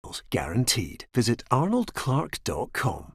details, guaranteed. Visit arnoldclark.com.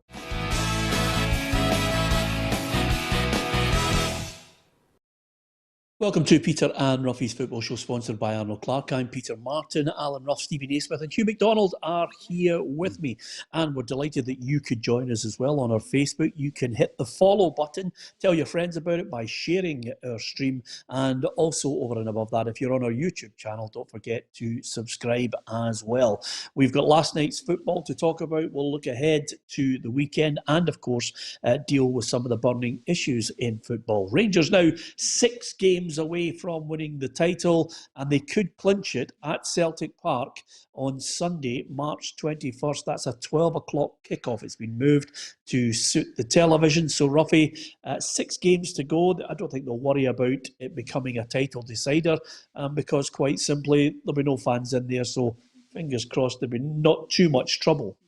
Welcome to Peter and Roughie's Football Show, sponsored by Arnold Clark. I'm Peter Martin. Alan Rough, Steven Naismith and Hugh McDonald are here with me. And we're delighted that you could join us as well on our Facebook. You can hit the follow button, tell your friends about it by sharing our stream. And also over and above that, if you're on our YouTube channel, don't forget to subscribe as well. We've got last night's football to talk about. We'll look ahead to the weekend and, of course, deal with some of the burning issues in football. Rangers now 6 games away from winning the title, and they could clinch it at Celtic Park on Sunday, March 21st. That's a 12 o'clock kickoff. It's been moved to suit the television. So, Roughie, 6 games to go. I don't think they'll worry about it becoming a title decider because, quite simply, there'll be no fans in there. So, fingers crossed, there'll be not too much trouble.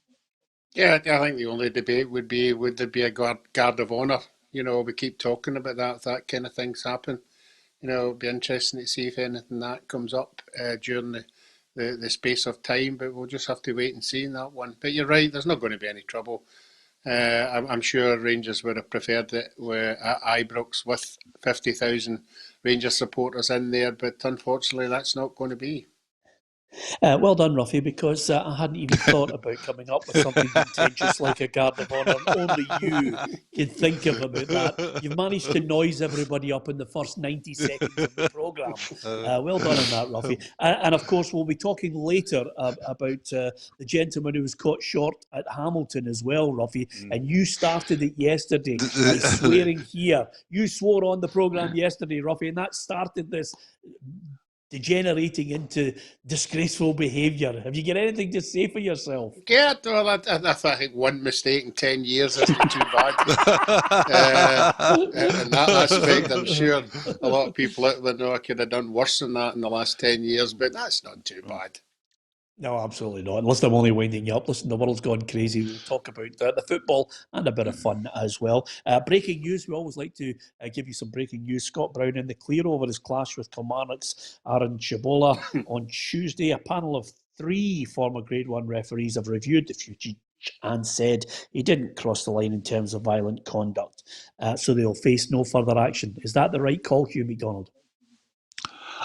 Yeah, I think the only debate would be, would there be a guard of honour? You know, we keep talking about that, if that kind of things happen. You know, it'll be interesting to see if anything that comes up during the space of time, but we'll just have to wait and see in that one. But you're right, there's not going to be any trouble. I'm sure Rangers would have preferred it at Ibrox with 50,000 Rangers supporters in there, but unfortunately that's not going to be. Well done, Roughie, because I hadn't even thought about coming up with something contentious like a guard of honour. Only you can think about that. You've managed to noise everybody up in the first 90 seconds of the programme. Well done on that, Roughie. And of course, we'll be talking later about the gentleman who was caught short at Hamilton as well, Roughie. And you started it yesterday by swearing here. You swore on the programme yesterday, Roughie, and that started this degenerating into disgraceful behaviour. Have you got anything to say for yourself? Yeah, well, I think one mistake in 10 years isn't too bad. In that aspect, I'm sure a lot of people out there know I could have done worse than that in the last 10 years, but that's not too bad. No, absolutely not. Listen, I'm only winding you up. Listen, the world's gone crazy. We'll talk about the football and a bit of fun as well. Breaking news. We always like to give you some breaking news. Scott Brown in the clear over his clash with Kilmarnock's Aaron Chibola on Tuesday. A panel of 3 former Grade 1 referees have reviewed the footage and said he didn't cross the line in terms of violent conduct. So they'll face no further action. Is that the right call, Hugh McDonald?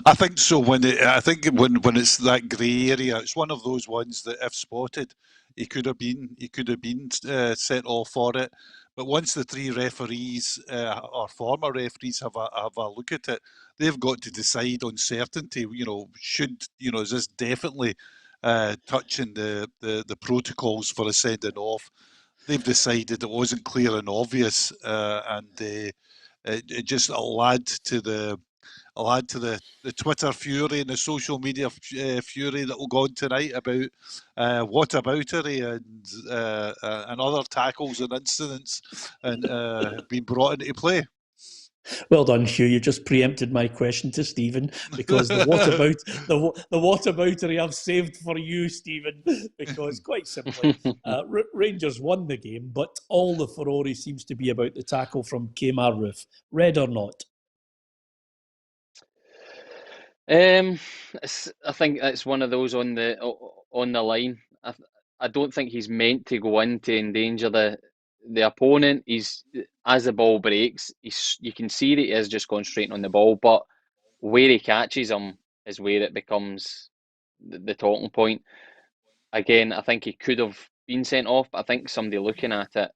I think so. When it's that grey area, it's one of those ones that, if spotted, he could have been sent off for it. But once the 3 referees or former referees have a look at it, they've got to decide on certainty. Is this definitely touching the protocols for a sending off? They've decided it wasn't clear and obvious, and it just led to the Twitter fury and the social media fury that will go on tonight about what about it and other tackles and incidents and being brought into play. Well done, Hugh. You just preempted my question to Stephen, because the whataboutery I've saved for you, Stephen, because quite simply, Rangers won the game, but all the furore seems to be about the tackle from Kamara. Red or not? I think it's one of those on the line. I don't think he's meant to go in to endanger the opponent. As the ball breaks, you can see that he is just concentrating on the ball, but where he catches him is where it becomes the talking point. Again, I think he could have been sent off, but I think somebody looking at it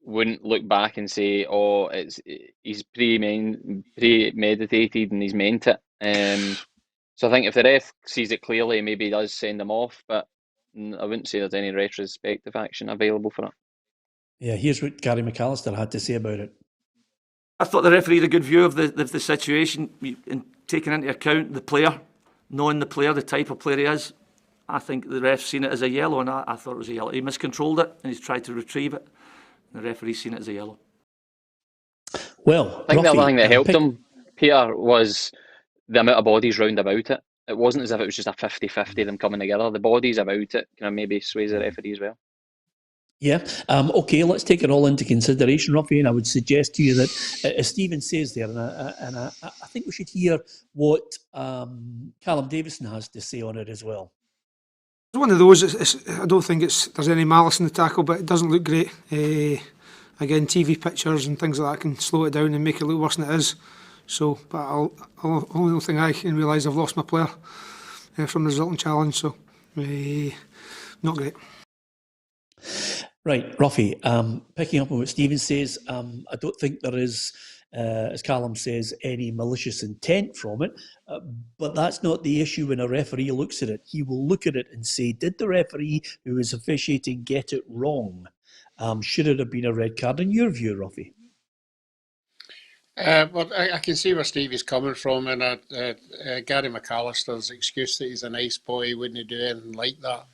wouldn't look back and say, "Oh, he's premeditated and he's meant it." So I think if the ref sees it clearly, maybe he does send him off, but I wouldn't say there's any retrospective action available for it. Yeah, here's what Gary McAllister had to say about it. I thought the referee had a good view of the situation, in taking into account the player, knowing the player, the type of player he is. I think the ref's seen it as a yellow, and I thought it was a yellow. He miscontrolled it, and he's tried to retrieve it. The referee's seen it as a yellow. Well, I think the other thing that helped him, Peter, was the amount of bodies round about it. It wasn't as if it was just a 50-50 them coming together. The bodies about it kind of maybe sways the referee as well. Yeah. Okay, let's take it all into consideration, Roughie, and I would suggest to you that, as Stephen says there, and I think we should hear what Callum Davison has to say on it as well. one of those. I don't think there's any malice in the tackle, but it doesn't look great. Again, TV pictures and things like that can slow it down and make it look worse than it is. So, but only thing I can realise, I've lost my player from the resulting challenge. So, not great. Right, Roughie, picking up on what Steven says, I don't think there is, as Callum says, any malicious intent from it, but that's not the issue when a referee looks at it. He will look at it and say, did the referee who was officiating get it wrong? Should it have been a red card? In your view, Roughie? Well, I can see where Stevie's coming from, and Gary McAllister's excuse that he's a nice boy, he wouldn't do anything like that.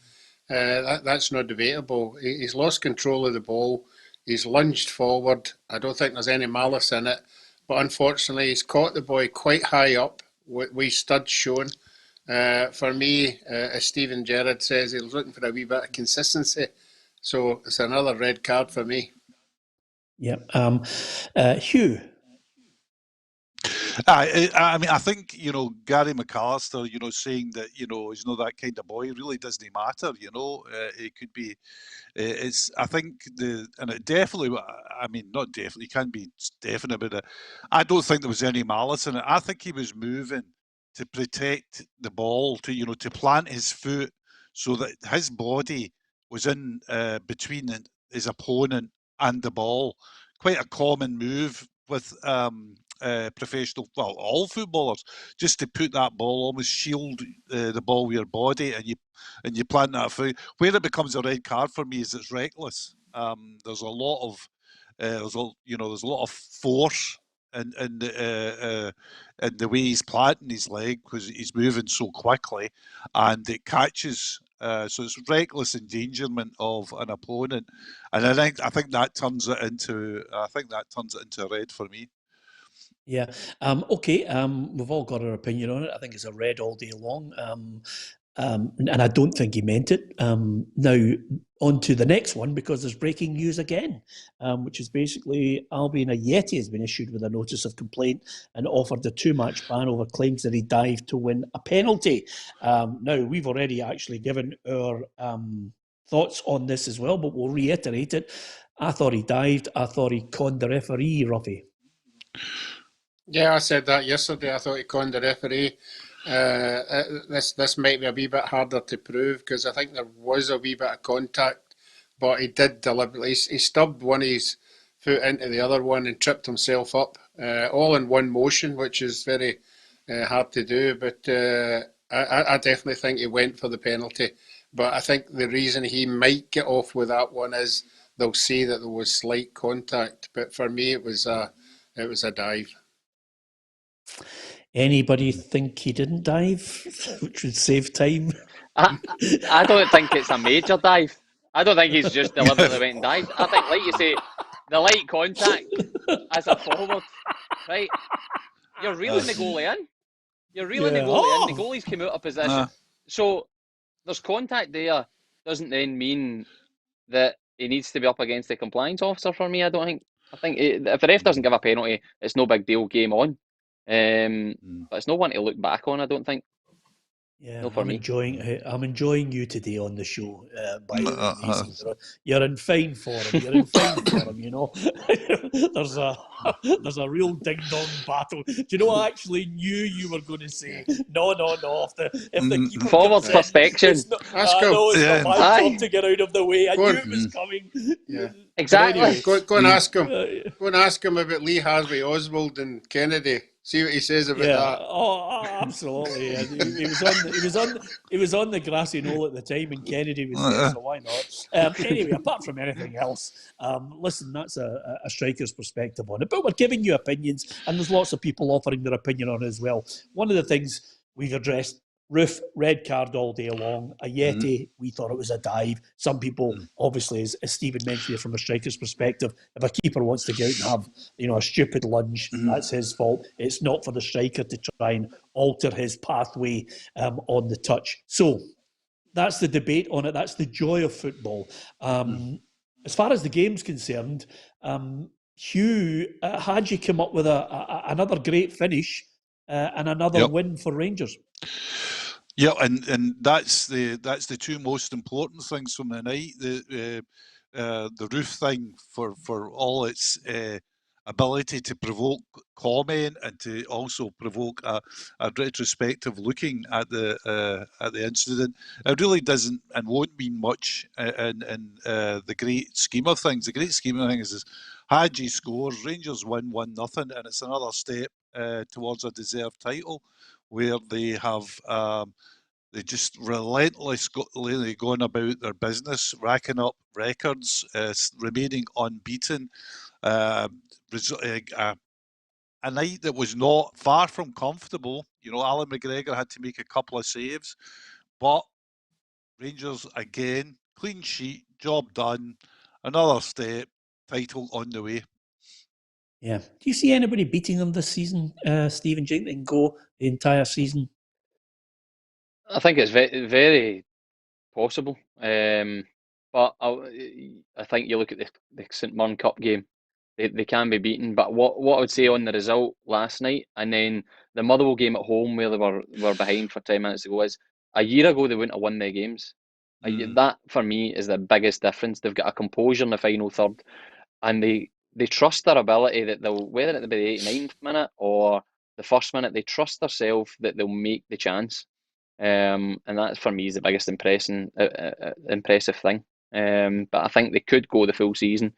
That's not debatable. He's lost control of the ball. He's lunged forward. I don't think there's any malice in it. But unfortunately, he's caught the boy quite high up with studs shown. For me, as Stephen Gerrard says, he was looking for a wee bit of consistency. So it's another red card for me. Yeah. Hugh? I mean, I think, Gary McAllister, saying that, he's not that kind of boy, really doesn't matter, it could be, I think and it definitely, I mean, not definitely, you can't be definite about it. I don't think there was any malice in it. I think he was moving to protect the ball, to plant his foot so that his body was in between his opponent and the ball. Quite a common move with professional, well, all footballers, just to put that ball, almost shield the ball with your body, and you plant that foot. Where it becomes a red card for me is it's reckless. There's a lot of there's a lot of force in the way he's planting his leg, because he's moving so quickly, and it catches. So it's reckless endangerment of an opponent, and I think that turns it into a red for me. Yeah. Okay. We've all got our opinion on it. I think it's a red all day long. And I don't think he meant it. Now, on to the next one, because there's breaking news again, which is basically Albion Ajeti has been issued with a notice of complaint and offered a 2-match ban over claims that he dived to win a penalty. Now, we've already actually given our thoughts on this as well, but we'll reiterate it. I thought he dived. I thought he conned the referee, Roughie. Yeah, I said that yesterday. I thought he conned the referee. This might be a wee bit harder to prove, because I think there was a wee bit of contact, but he did deliberately. He stubbed one of his foot into the other one and tripped himself up, all in one motion, which is very hard to do. But I definitely think he went for the penalty. But I think the reason he might get off with that one is they'll see that there was slight contact. But for me, it was a dive. Anybody think he didn't dive, which would save time? I don't think it's a major dive. I don't think he's just deliberately went and dived. I think, like you say, the light contact as a forward, right? You're reeling the goalie in. You're reeling the goalie in. The goalie's come out of position. So there's contact there. Doesn't then mean that he needs to be up against the compliance officer for me. I think if the ref doesn't give a penalty, it's no big deal, game on. But it's no one to look back on, I don't think. Yeah, no, for me. I'm enjoying you today on the show. By the way, you're in fine form. You're in fine form. There's a real ding dong battle. Do you know? I actually knew you were going to say no. If the keeper forward perspection. It's not my job to get out of the way. I knew it was coming. Yeah, exactly. Anyway, go and ask him. Go and ask him about Lee Harvey Oswald and Kennedy. See what he says about that. Oh, absolutely. He was on the grassy knoll at the time, and Kennedy was there, so why not? Anyway, apart from anything else, listen, that's a striker's perspective on it. But we're giving you opinions, and there's lots of people offering their opinion on it as well. One of the things we've addressed, Roof, red card all day long. Ajeti, we thought it was a dive. Some people, obviously, as Stephen mentioned here, from a striker's perspective, if a keeper wants to go out and have, a stupid lunge, that's his fault. It's not for the striker to try and alter his pathway on the touch. So that's the debate on it. That's the joy of football. As far as the game's concerned, Hugh, had you come up with another great finish and another win for Rangers? Yeah, and that's the two most important things from the night. The roof thing for all its ability to provoke comment and to also provoke a retrospective looking at the incident. It really doesn't and won't mean much in the great scheme of things. The great scheme of things is Hadji scores, Rangers win 1-0, and it's another step towards a deserved title, where they have they just relentlessly going about their business, racking up records, remaining unbeaten. A night that was not far from comfortable. You know, Alan McGregor had to make a couple of saves, but Rangers again, clean sheet, job done, another step, title on the way. Yeah. Do you see anybody beating them this season, Stephen? Do you think they can go the entire season? I think it's very possible. But I think you look at the St Mirren Cup game, they can be beaten. But what I would say on the result last night, and then the Motherwell game at home where they were behind for 10 minutes to go, is a year ago they wouldn't have won their games. That for me is the biggest difference. They've got a composure in the final third, and they trust their ability that they'll, whether it be the 89th minute or the first minute, they trust themselves that they'll make the chance. And that for me is the biggest impressive thing. But I think they could go the full season.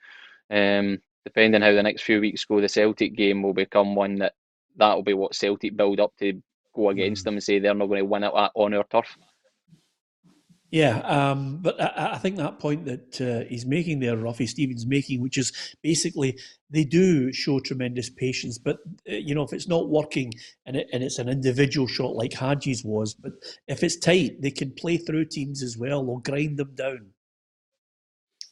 Depending how the next few weeks go, the Celtic game will become one that'll be what Celtic build up to go against them and say they're not going to win it on our turf. Yeah, but I think that point that he's making there, Roughie, Stephen's making, which is basically they do show tremendous patience, but you know, if it's not working and it's an individual shot like Hadji's was, but if it's tight, they can play through teams as well. They'll grind them down.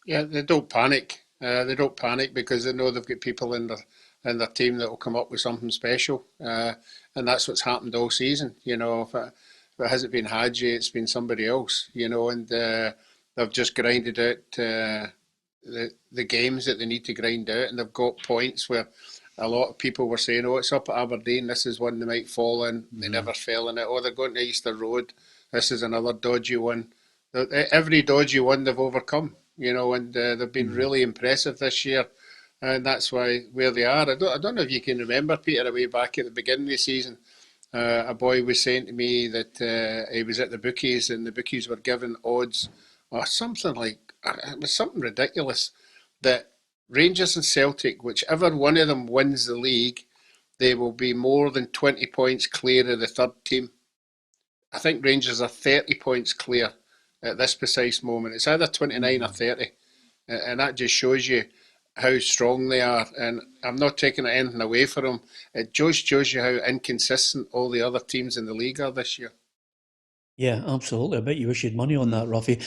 Yeah, they don't panic. They don't panic because they know they've got people in their team that will come up with something special, and that's what's happened all season. You know, if it hasn't been Hadji, it's been somebody else. You know, and they've just grinded out the games that they need to grind out, and they've got points where a lot of people were saying, "Oh, it's up at Aberdeen. This is one they might fall in." They never fell in it. Oh, they're going to Easter Road. This is another dodgy one. Every dodgy one they've overcome. You know, and they've been really impressive this year, and that's why where they are. I don't know if you can remember, Peter, way back at the beginning of the season, a boy was saying to me that he was at the bookies and the bookies were given odds or something like it was something ridiculous that Rangers and Celtic, whichever one of them wins the league, they will be more than 20 points clear of the third team. I think Rangers are 30 points clear at this precise moment. It's either 29 or 30. And that just shows you how strong they are. And I'm not taking anything away from them. It just shows you how inconsistent all the other teams in the league are this year. Yeah, absolutely. I bet you wish you had money on that, Roughie.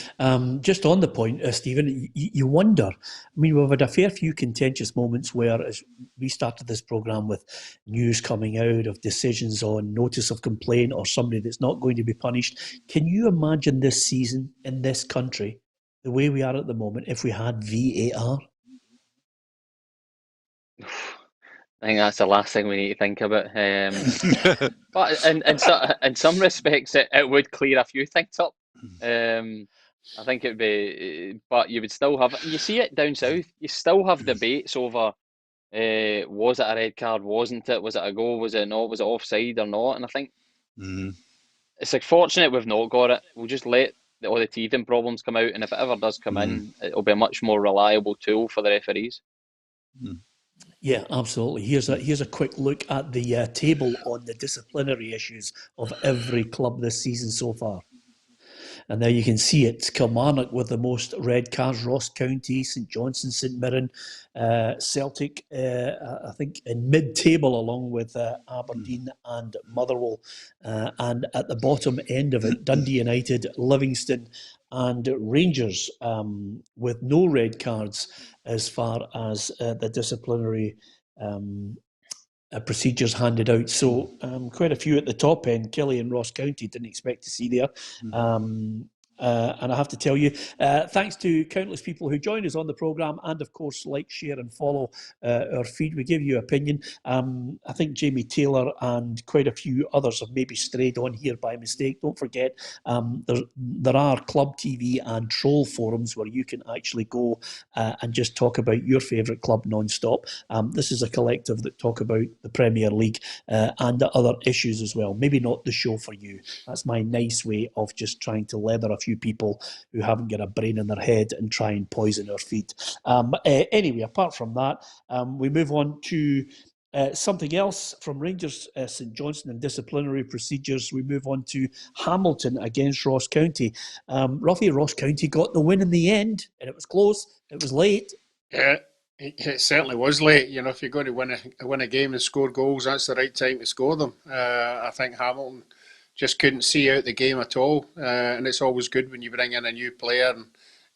Just on the point, Stephen, you wonder. I mean, we've had a fair few contentious moments where, as we started this programme with news coming out of decisions on notice of complaint or somebody that's not going to be punished. Can you imagine this season in this country, the way we are at the moment, if we had VAR? I think that's the last thing we need to think about. But in some respects, it would clear a few things up. I think it'd be, but you would still have. You see it down south. You still have debates over was it a red card? Wasn't it? Was it a goal? Was it not? Was it offside or not? And I think it's like fortunate we've not got it. We'll just let all the teething problems come out, and if it ever does come in, it'll be a much more reliable tool for the referees. Yeah, absolutely. Here's a quick look at the table on the disciplinary issues of every club this season so far. And there you can see it. Kilmarnock with the most red cards, Ross County, St Johnstone, St Mirren, Celtic, I think in mid-table along with Aberdeen and Motherwell. And at the bottom end of it, Dundee United, Livingston and Rangers with no red cards as far as the disciplinary procedures handed out. So quite a few at the top end. Kelly and Ross County didn't expect to see there. And I have to tell you, thanks to countless people who join us on the programme and, of course, like, share and follow our feed. We give you opinion. I think Jamie Taylor and quite a few others have maybe strayed on here by mistake. Don't forget, there are Club TV and troll forums where you can actually go and just talk about your favourite club non-stop. This is a collective that talk about the Premier League and other issues as well. Maybe not the show for you. That's my nice way of just trying to leather a few people who haven't got a brain in their head and try and poison our feed. Anyway, apart from that, we move on to something else from Rangers St Johnstone and disciplinary procedures. We move on to Hamilton against Ross County. Roughie, Ross County got the win in the end, and it was close. It was late. Yeah, it certainly was late. You know, if you're going to win a game and score goals, that's the right time to score them. I think Hamilton just couldn't see out the game at all. And it's always good when you bring in a new player and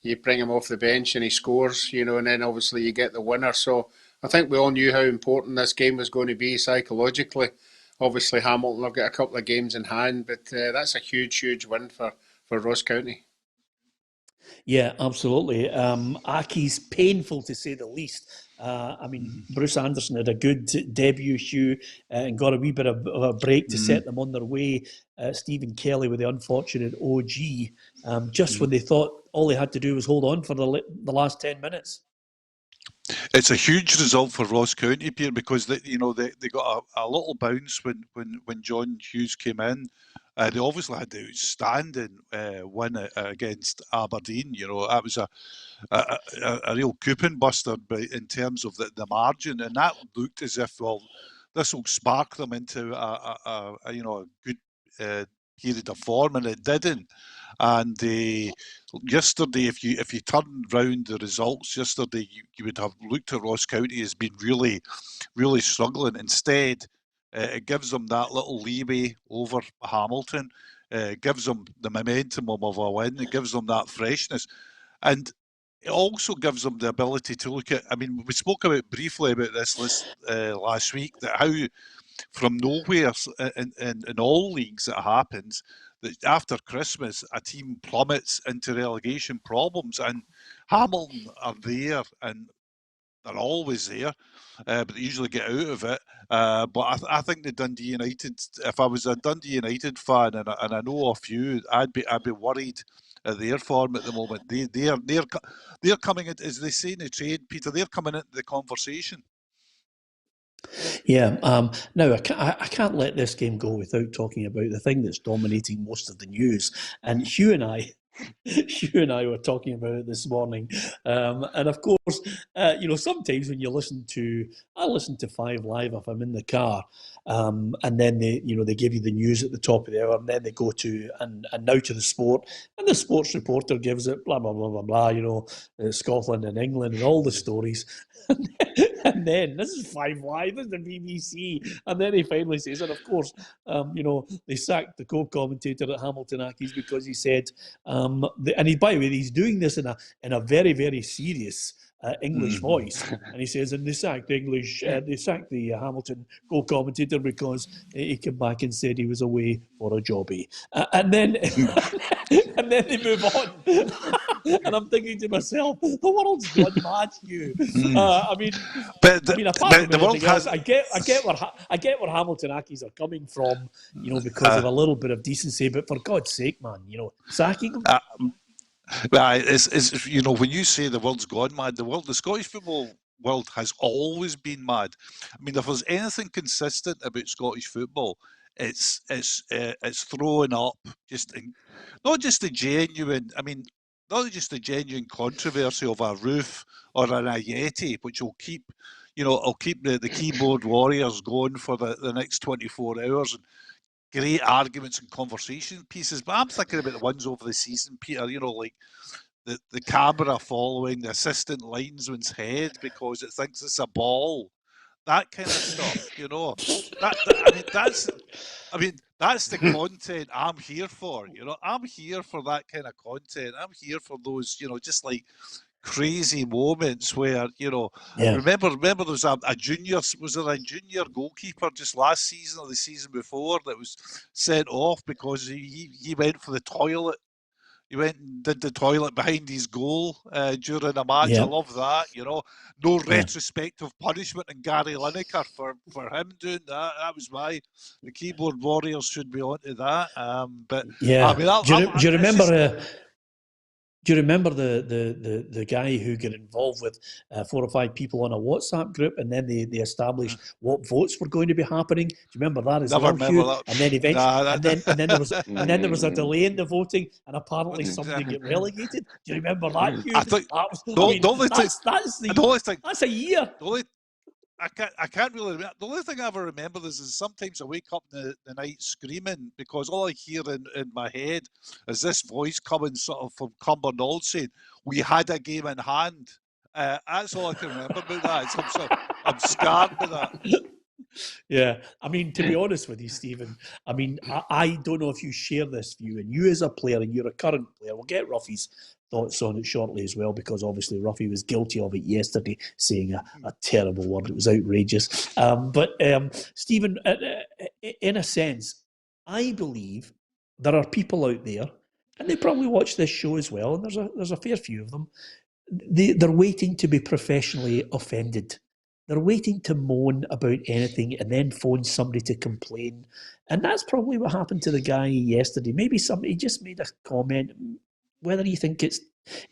you bring him off the bench and he scores, you know, and then obviously you get the winner. So I think we all knew how important this game was going to be psychologically. Obviously, Hamilton have got a couple of games in hand, but that's a huge, huge win for Ross County. Yeah, absolutely. Aki's painful to say the least. I mean, Bruce Anderson had a good debut, Hugh, and got a wee bit of a break to set them on their way. Stephen Kelly with the unfortunate OG, just when they thought all they had to do was hold on for the last 10 minutes. It's a huge result for Ross County, Peter, because they got a little bounce when John Hughes came in. They obviously had the outstanding win against Aberdeen. You know, that was a real coupon buster in terms of the margin, and that looked as if, well, this will spark them into a good period of form, and it didn't. And yesterday, if you turn round the results yesterday, you would have looked at Ross County as being really, really struggling. Instead, it gives them that little leeway over Hamilton. It gives them the momentum of a win. It gives them that freshness, and it also gives them the ability to look at. I mean, we spoke briefly about this last week, that how from nowhere in all leagues it happens that after Christmas a team plummets into relegation problems, and Hamilton are there and they're always there, but they usually get out of it. But I think the Dundee United, if I was a Dundee United fan, and I know a few, I'd be worried at their form at the moment. They're coming in, as they say in the trade, Peter. They're coming into the conversation. Yeah. Now, I can't let this game go without talking about the thing that's dominating most of the news. And Hugh and I were talking about it this morning. And of course, sometimes when I listen to 5 Live if I'm in the car, and then they give you the news at the top of the hour, and then they go to and now to the sport, and the sports reporter gives it blah blah blah blah blah. Scotland and England and all the stories. And then this is 5 Live, this is the BBC, and then he finally says, and of course, they sacked the co-commentator at Hamilton Accies because he said, and by the way, he's doing this in a very, very serious English voice, and he says, and they sacked the Hamilton co-commentator because he came back and said he was away for a jobby, and then and then they move on. And I'm thinking to myself, the world's gone mad, you. Apart from anything else, I get where Hamilton Accies are coming from, because of a little bit of decency. But for God's sake, man, sacking them. It's when you say the world's gone mad, the Scottish football world has always been mad. I mean, if there's anything consistent about Scottish football, it's throwing up not just the genuine controversy of a roof or an Ajeti, which will keep the keyboard warriors going for the next 24 hours, and great arguments and conversation pieces. But I'm thinking about the ones over the season, Peter, like the camera following the assistant linesman's head because it thinks it's a ball. That kind of stuff, that's the content I'm here for. I'm here for that kind of content. I'm here for those, just like crazy moments where, remember there was a junior goalkeeper just last season or the season before that was sent off because he went for the toilet, He went and did the toilet behind his goal during a match. Yeah. I love that, you know. No retrospective punishment in Gary Lineker for him doing that. That was the keyboard warriors should be onto that. But yeah, I mean, do you remember? Do you remember the guy who got involved with 4 or 5 people on a WhatsApp group, and then they established what votes were going to be happening? Do you remember that as well, Hugh? That. And then eventually, and then there was a delay in the voting, and apparently somebody got relegated. Do you remember that, Hugh? I think that's a year. I can't really remember. The only thing I ever remember is sometimes I wake up in the night screaming because all I hear in my head is this voice coming sort of from Cumbernauld saying, "We had a game in hand." That's all I can remember about that. I'm scarred by that. Yeah, I mean, to be honest with you, Stephen, I mean, I don't know if you share this view, and you as a player, and you're a current player, we'll get Roughie's thoughts on it shortly as well, because obviously Roughie was guilty of it yesterday, saying a terrible word. It was outrageous. But Stephen, in a sense, I believe there are people out there, and they probably watch this show as well, and there's a fair few of them, they're waiting to be professionally offended. They're waiting to moan about anything and then phone somebody to complain. And that's probably what happened to the guy yesterday. Maybe somebody just made a comment, whether you think it's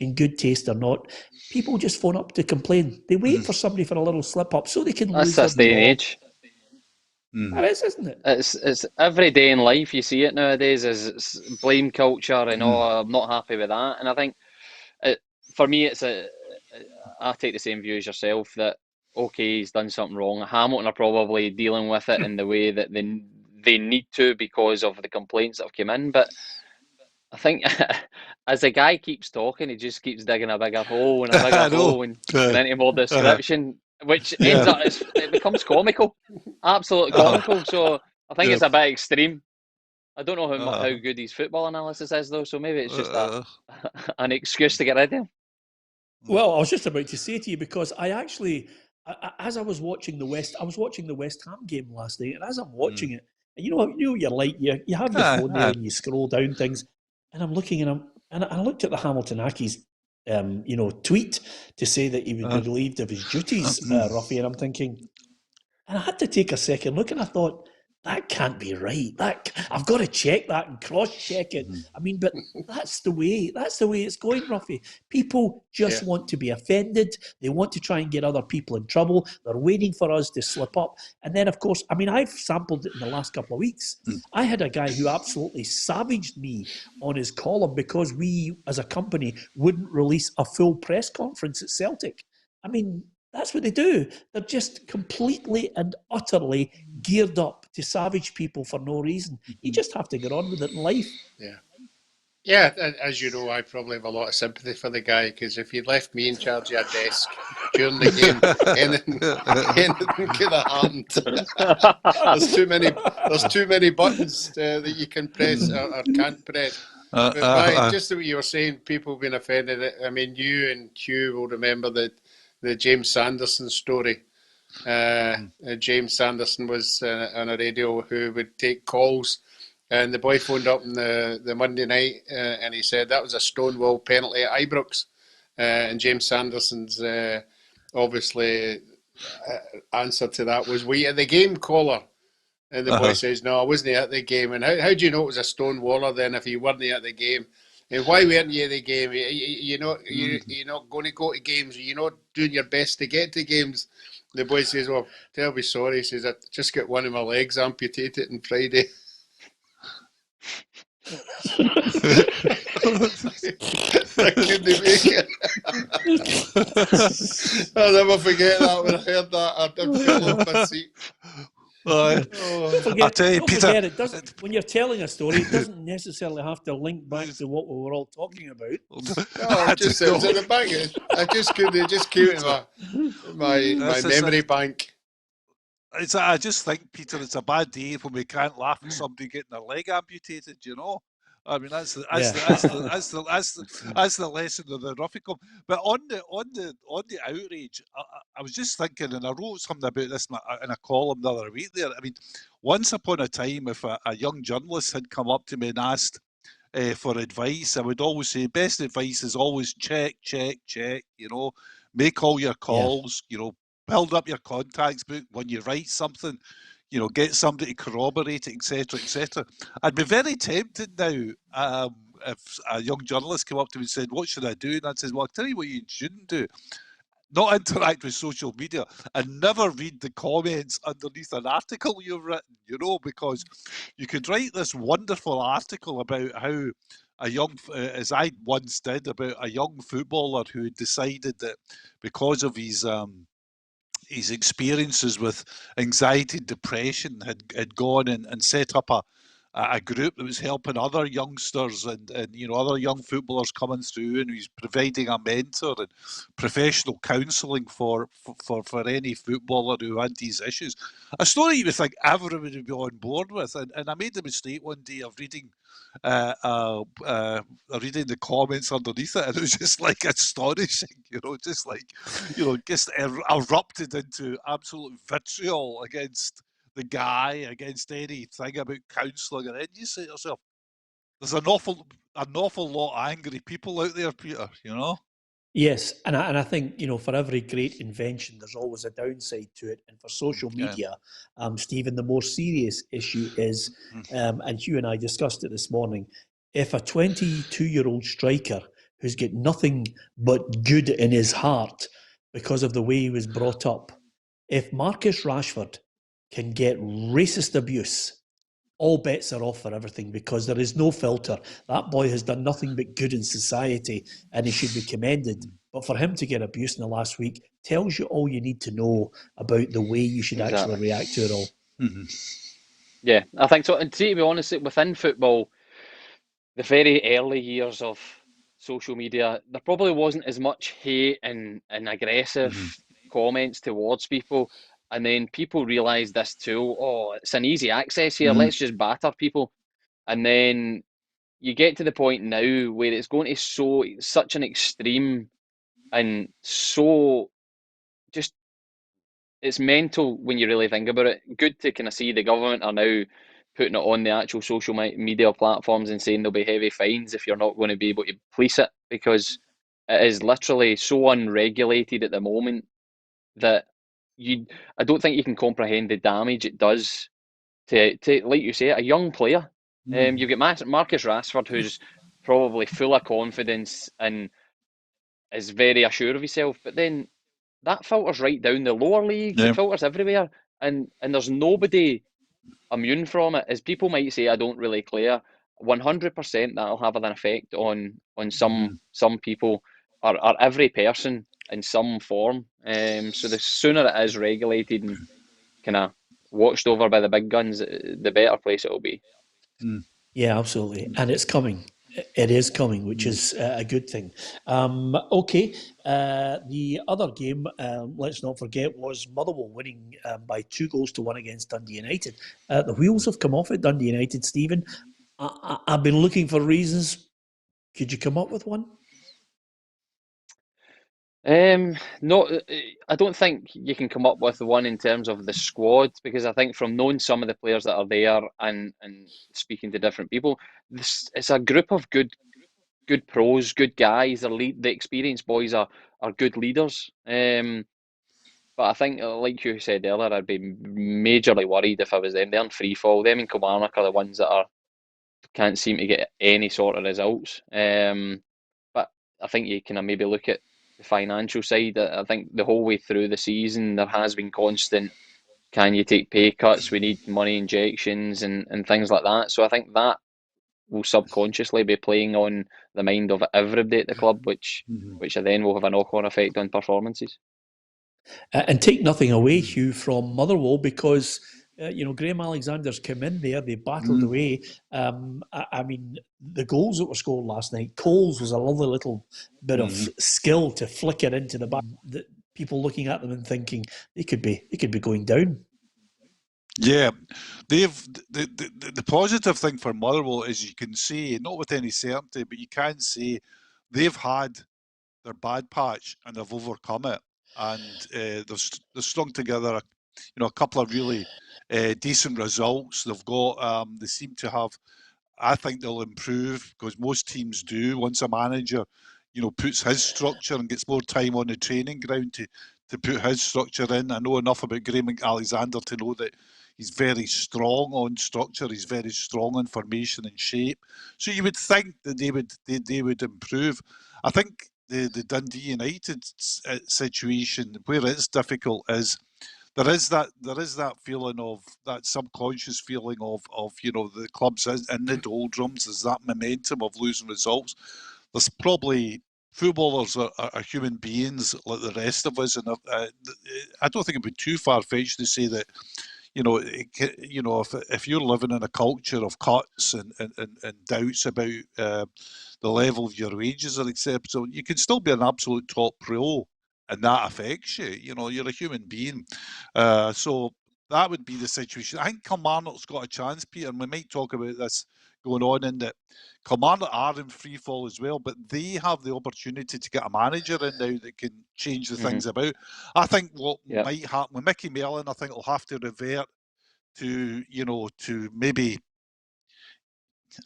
in good taste or not. People just phone up to complain. They wait for somebody for a little slip up so they can lose That's this day and age. That is, isn't it? It's every day in life you see it nowadays. Is blame culture and I'm not happy with that. And I think for me, I take the same view as yourself that okay, he's done something wrong. Hamilton are probably dealing with it in the way that they need to because of the complaints that have come in. But I think as the guy keeps talking, he just keeps digging a bigger hole and a bigger hole and getting into more description, which ends up it becomes comical, absolutely comical. So I think it's a bit extreme. I don't know how good his football analysis is though, so maybe it's just an excuse to get rid of him. Well, I was just about to say to you, because I actually, as I was watching the West Ham game last night, and as I'm watching it, and you know you're like, you have your phone there and you scroll down things, and I'm looking and I looked at the Hamilton Accies, tweet to say that he would be relieved of his duties, Roughie, and I'm thinking, and I had to take a second look, and I thought, that can't be right. I've got to check that and cross-check it. I mean, but that's the way it's going, Roughie. People just want to be offended. They want to try and get other people in trouble. They're waiting for us to slip up. And then, of course, I mean, I've sampled it in the last couple of weeks. I had a guy who absolutely savaged me on his column because we, as a company, wouldn't release a full press conference at Celtic. I mean, that's what they do. They're just completely and utterly geared up to savage people for no reason. You just have to get on with it in life. Yeah, as you know, I probably have a lot of sympathy for the guy, because if he'd left me in charge of a desk during the game, anything could have happened. There's too many buttons that you can press or can't press. But just the way you were saying, people being offended. I mean, you and Hugh will remember the James Sanderson story. James Sanderson was on a radio who would take calls, and the boy phoned up on the Monday night and he said that was a Stonewall penalty at Ibrox, and James Sanderson's obviously answer to that was, "Were you at the game, caller?" And the boy says, "No, I wasn't at the game." And how do you know it was a Stonewaller then if you weren't at the game? And why weren't you at the game? You're not going to go to games. You're not doing your best to get to games. The boy says, "Well, tell me sorry." He says, "I just got one of my legs amputated on Friday." I couldn't make it. I'll never forget that when I heard that. I did feel off my seat. I'll tell you, Peter. When you're telling a story, it doesn't necessarily have to link back to what we were all talking about. No, it was in the back. I just couldn't. It just came to my memory bank. I just think, Peter, it's a bad day when we can't laugh at somebody getting their leg amputated. You know, I mean that's the lesson of the Roughie Club. But on the outrage, I was just thinking, and I wrote something about this in a column the other week. There, I mean, once upon a time, if a young journalist had come up to me and asked, for advice, I would always say best advice is always check. Make all your calls. Build up your contacts book when you write something. Get somebody to corroborate it, etc., etc. I'd be very tempted now if a young journalist came up to me and said, "What should I do?" And I said, "Well, I'll tell you what you shouldn't do. Not interact with social media and never read the comments underneath an article you've written, because you could write this wonderful article about how a young, as I once did, about a young footballer who decided that because of his experiences with anxiety and depression had gone and set up a group that was helping other youngsters and other young footballers coming through, and he's providing a mentor and professional counselling for any footballer who had these issues. A story you would think everyone would be on board with, and I made the mistake one day of reading the comments underneath it, and it was just like astonishing, just erupted into absolute vitriol against the guy, against anything about counselling, and then you say to yourself, there's an awful lot of angry people out there, Peter. Yes, and I think, for every great invention, there's always a downside to it. And for social media, Stephen, the more serious issue is, and Hugh and I discussed it this morning, if a 22-year-old striker who's got nothing but good in his heart because of the way he was brought up, if Marcus Rashford can get racist abuse, all bets are off for everything, because there is no filter. That boy has done nothing but good in society and he should be commended. But for him to get abuse in the last week tells you all you need to know about the way you should actually react to it all. Yeah, I think so. And to be honest, within football, the very early years of social media, there probably wasn't as much hate and aggressive comments towards people. And then people realised this tool, it's an easy access here, let's just batter people. And then you get to the point now where it's going to such an extreme and so just, it's mental when you really think about it. Good to kind of see the government are now putting it on the actual social media platforms and saying there'll be heavy fines if you're not going to be able to police it, because it is literally so unregulated at the moment that I don't think you can comprehend the damage it does to like you say, a young player. You've got Marcus Rashford, who's probably full of confidence and is very assured of himself, but then that filters right down the lower leagues. It filters everywhere, and there's nobody immune from it. As people might say, I don't really care. 100% that'll have an effect on some people, or every person in some form. So the sooner it is regulated and kind of watched over by the big guns, the better place it'll be. Yeah, absolutely. And it's coming. It is coming, which is a good thing. Okay, the other game, let's not forget, was Motherwell winning by 2-1 against Dundee United. The wheels have come off at Dundee United, Stephen. I've been looking for reasons. Could you come up with one? No, I don't think you can come up with one in terms of the squad, because I think from knowing some of the players that are there and speaking to different people, it's a group of good pros, good guys. The experienced boys are good leaders. But I think, like you said earlier, I'd be majorly worried if I was them. They're in free fall. Them and Kilmarnock are the ones that can't seem to get any sort of results. But I think you can maybe look at the financial side. I think the whole way through the season there has been constant, can you take pay cuts? We need money injections and things like that. So I think that will subconsciously be playing on the mind of everybody at the club, which then will have a knock-on effect on performances. And take nothing away, Hugh, from Motherwell, because Graham Alexander's come in there. They battled away. I mean, the goals that were scored last night. Coles was a lovely little bit of skill to flick it into the back. People looking at them and thinking they could be going down. Yeah, the positive thing for Motherwell is you can say, not with any certainty, but you can say they've had their bad patch and they've overcome it, and they've strung together a couple of really decent results. They've got they seem to have I think they'll improve, because most teams do once a manager, puts his structure and gets more time on the training ground to put his structure in. I know enough about Graham Alexander to know that he's very strong on structure. He's very strong on formation and shape. So you would think that they would improve. I think the Dundee United situation, where it's difficult, is there is that feeling of that subconscious feeling of the club's in the doldrums. There's that momentum of losing results. There's probably footballers are human beings like the rest of us, and I don't think it'd be too far-fetched to say that if you're living in a culture of cuts and doubts about the level of your wages are acceptable, you can still be an absolute top pro, and that affects you. You're a human being. So that would be the situation. I think Kilmarnock's got a chance, Peter, and we might talk about this going on, in that Kamara are in free fall as well, but they have the opportunity to get a manager in now that can change the things about. I think what might happen with Mickey Mellon, I think he'll have to revert to maybe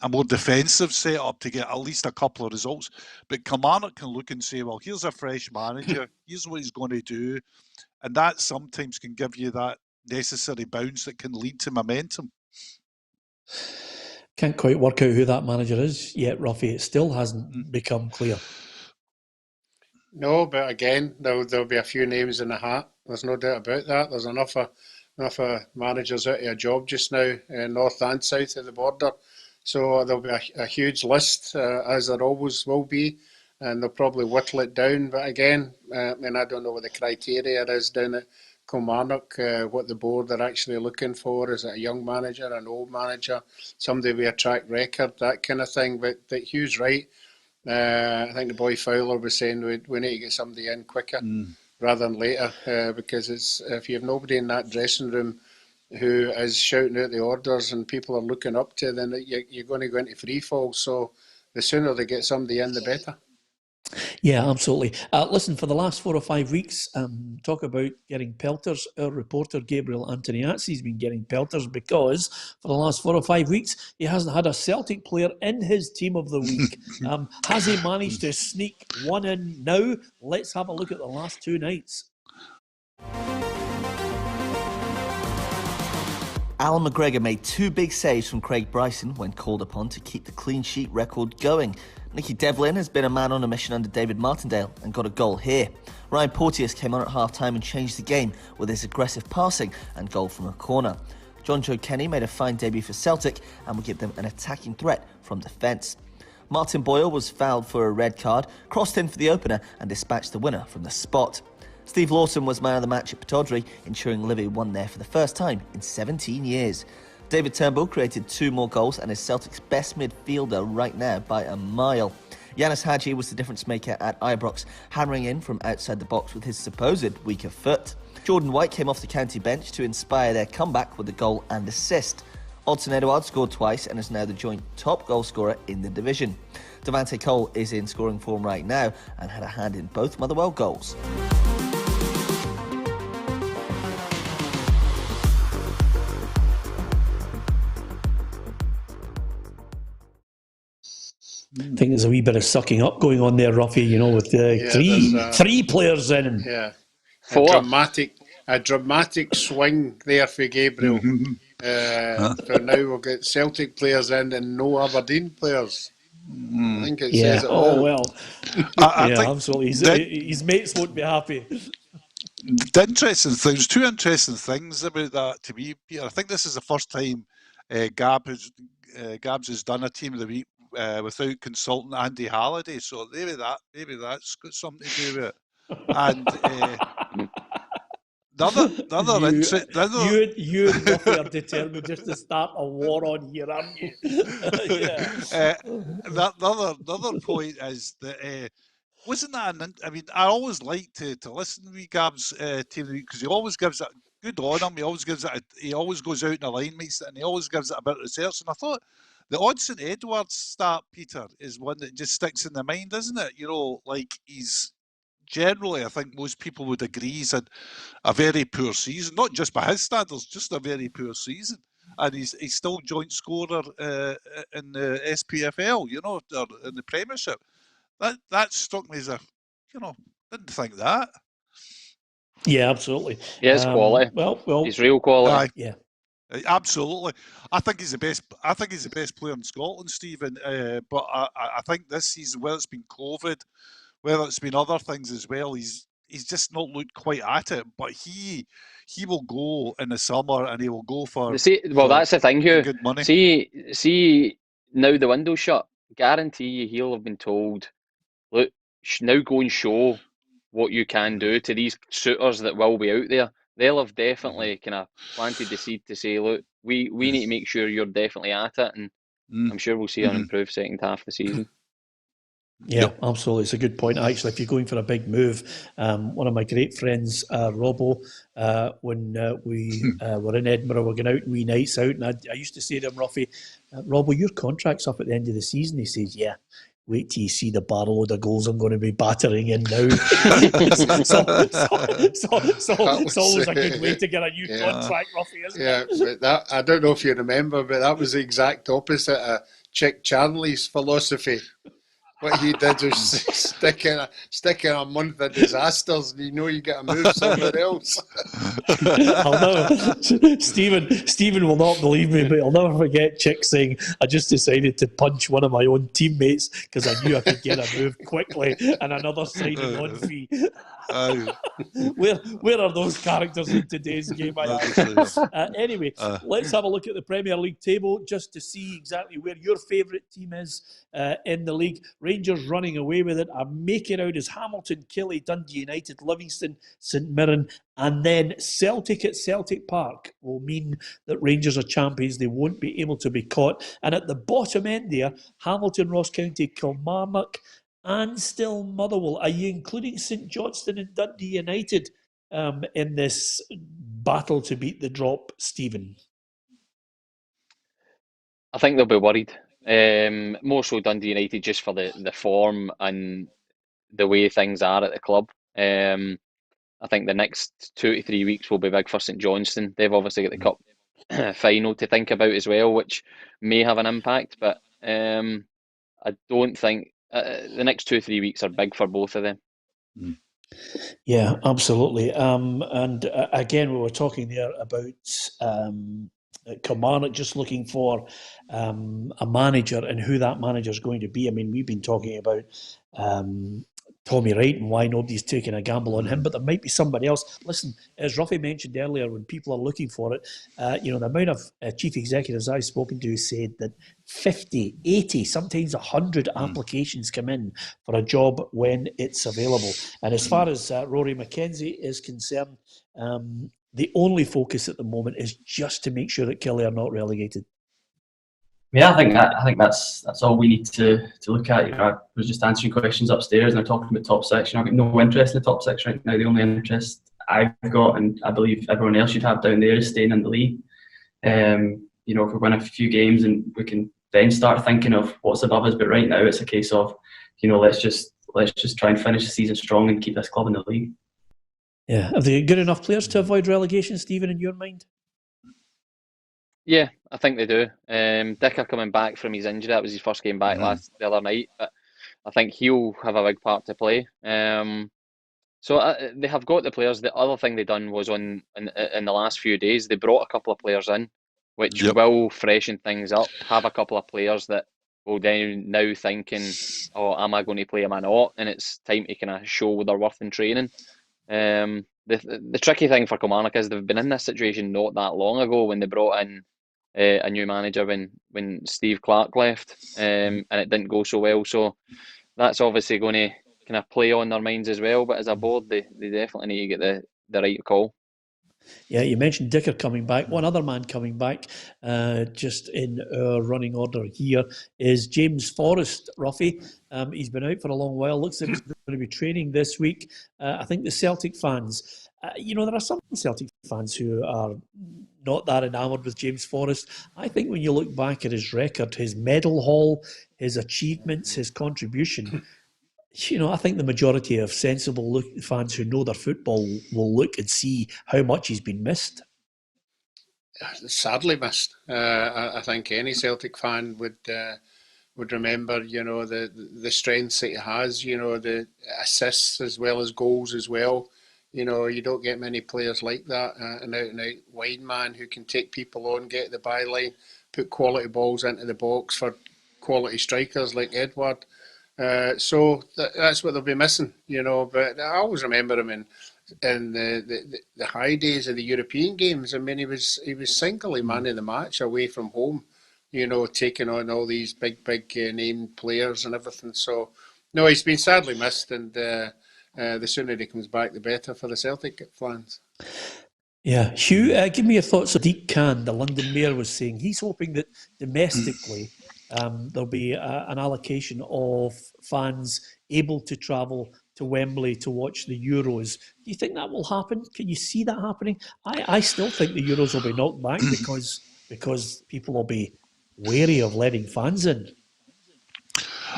a more defensive setup to get at least a couple of results. But Kamara can look and say, well, here's a fresh manager, here's what he's going to do, and that sometimes can give you that necessary bounce that can lead to momentum. Can't quite work out who that manager is yet, Roughie. It still hasn't become clear. No, but again, there'll be a few names in the hat. There's no doubt about that. There's enough managers out of a job just now, north and south of the border. So there'll be a huge list, as there always will be, and they'll probably whittle it down. But again, I don't know what the criteria is down at Kilmarnock, what the board are actually looking for. Is it a young manager, an old manager, somebody with a track record, that kind of thing. But Hugh's right. I think the boy Fowler was saying we need to get somebody in quicker rather than later, because if you have nobody in that dressing room who is shouting out the orders and people are looking up to, then you're going to go into free fall. So the sooner they get somebody in, the better. Yeah, absolutely. Listen, for the last 4 or 5 weeks, talk about getting pelters. Our reporter, Gabriel Antoniazzi, has been getting pelters because for the last 4 or 5 weeks, he hasn't had a Celtic player in his team of the week. Has he managed to sneak one in now? Let's have a look at the last 2 nights. Alan McGregor made 2 big saves from Craig Bryson when called upon to keep the clean sheet record going. Nicky Devlin has been a man on a mission under David Martindale and got a goal here. Ryan Porteous came on at half-time and changed the game with his aggressive passing and goal from a corner. John Joe Kenny made a fine debut for Celtic and will give them an attacking threat from defence. Martin Boyle was fouled for a red card, crossed in for the opener and dispatched the winner from the spot. Steve Lawson was man of the match at Pittodrie, ensuring Livy won there for the first time in 17 years. David Turnbull created 2 more goals and is Celtic's best midfielder right now by a mile. Yanis Hadji was the difference maker at Ibrox, hammering in from outside the box with his supposed weaker foot. Jordan White came off the county bench to inspire their comeback with a goal and assist. Odsonne Edouard scored twice and is now the joint top goal scorer in the division. Devante Cole is in scoring form right now and had a hand in both Motherwell goals. I think there's a wee bit of sucking up going on there, Roughie, with three players in. Yeah. 4. A dramatic swing there for Gabriel. For now we'll get Celtic players in and no Aberdeen players. I think it says it all. Oh, well. I think absolutely. His mates won't be happy. The interesting things, 2 interesting things about that to me, Peter. I think this is the first time Gabs has done a team of the week without consulting Andy Halliday, so maybe that's got something to do with it. And you and Roughie are determined just to start a war on here, aren't you? The other point is that wasn't that I always like to listen to Gab's team because he always gives it good on him. He always goes out in the line mates and he always gives it a bit of research. And I thought the Odsonne Edouard start, Peter, is one that just sticks in the mind, isn't it? He's generally, I think most people would agree, he's had a very poor season, not just by his standards, just a very poor season. and he's still joint scorer in the SPFL, you know, or in the Premiership. That struck me as a, you know, didn't think that. Yeah, absolutely. He is quality. Well, he's real quality. Aye. Yeah. Absolutely, I think he's the best. I think he's the best player in Scotland, Stephen. But I think this season, whether it's been COVID, whether it's been other things as well, he's just not looked quite at it. But he will go in the summer, and he will go for. That's the thing, Hugh. Good money. See, now the window's shut. Guarantee you, he'll have been told, look, now go and show what you can do to these suitors that will be out there. They'll have definitely kind of planted the seed to say, look, we need to make sure you're definitely at it, and I'm sure we'll see an improved second half of the season. Yeah, absolutely. It's a good point. Actually, if you're going for a big move, one of my great friends, Robbo, when we were in Edinburgh, we're going out wee nights out, and I used to say to him, Roughie, Robbo, your contract's up at the end of the season. He says, yeah. Wait till you see the barrelload of goals I'm going to be battering in now. so it's always a good way to get a new contract, Roughie, isn't it? But that, I don't know if you remember, but that was the exact opposite of Chick Charnley's philosophy. What he did was stick in a month of disasters, and you get a move somewhere else. I'll never, Stephen will not believe me, but I'll never forget Chick saying, I just decided to punch one of my own teammates because I knew I could get a move quickly and another signing on fee. Where are those characters in today's game? Anyway, let's have a look at the Premier League table just to see exactly where your favourite team is in the league. Rangers running away with it. I make it out as Hamilton, Killie, Dundee United, Livingston, St Mirren, and then Celtic at Celtic Park will mean that Rangers are champions. They won't be able to be caught. And at the bottom end there, Hamilton, Ross County, Kilmarnock, and still Motherwell. Are you including St Johnstone and Dundee United in this battle to beat the drop, Stephen? I think they'll be worried. More so Dundee United just for the form and the way things are at the club. I think the next 2 to 3 weeks will be big for St Johnstone. They've obviously got the cup final to think about as well, which may have an impact, but I don't think the next 2 or 3 weeks are big for both of them. Yeah, absolutely. And again, we were talking there about Kamara just looking for a manager and who that manager is going to be. I mean, we've been talking about Tommy Wright and why nobody's taking a gamble on him, but there might be somebody else. Listen, as Roughie mentioned earlier, when people are looking for it, the amount of chief executives I've spoken to said that 50, 80, sometimes 100 applications come in for a job when it's available. And as far as Rory McKenzie is concerned, the only focus at the moment is just to make sure that Killie are not relegated. Yeah, I think that's all we need to look at. I was just answering questions upstairs and I'm talking about top six. I've got no interest in the top six right now. The only interest I've got, and I believe everyone else should have down there, is staying in the league. If we win a few games and we can then start thinking of what's above us. But right now it's a case of, let's just try and finish the season strong and keep this club in the league. Yeah, have they good enough players to avoid relegation, Stephen, in your mind? Yeah, I think they do. Dicker coming back from his injury, that was his first game back the other night, but I think he'll have a big part to play. So they have got the players. The other thing they done was in the last few days, they brought a couple of players in, which will freshen things up. Have a couple of players that will then now thinking, oh, am I going to play, am I not? And it's time to kind of show their worth in training. The tricky thing for Kilmarnock is they've been in this situation not that long ago when they brought in a new manager when Steve Clark left, and it didn't go so well. So that's obviously going to kind of play on their minds as well. But as a board, they definitely need to get the right call. Yeah, you mentioned Dicker coming back. One other man coming back, just in our running order here, is James Forrest, Roughie. He's been out for a long while. Looks like he's going to be training this week. I think the Celtic fans, there are some Celtic fans who are not that enamoured with James Forrest. I think when you look back at his record, his medal haul, his achievements, his contribution, I think the majority of sensible fans who know their football will look and see how much he's been missed. sadly missed. I think any Celtic fan would remember, the strengths that he has, the assists as well as goals as well. You don't get many players like that, an out-and-out wide man who can take people on, get the byline, put quality balls into the box for quality strikers like Edward. So that's what they'll be missing, But I always remember him in the high days of the European games. I mean, he was singly man of the match away from home, taking on all these big named players and everything. So, no, he's been sadly missed, and the sooner he comes back, the better for the Celtic fans. Yeah, Hugh, give me your thoughts on Sadiq Khan, the London mayor, was saying he's hoping that domestically there'll be an allocation of fans able to travel to Wembley to watch the Euros. Do you think that will happen? Can you see that happening? I still think the Euros will be knocked back because people will be wary of letting fans in.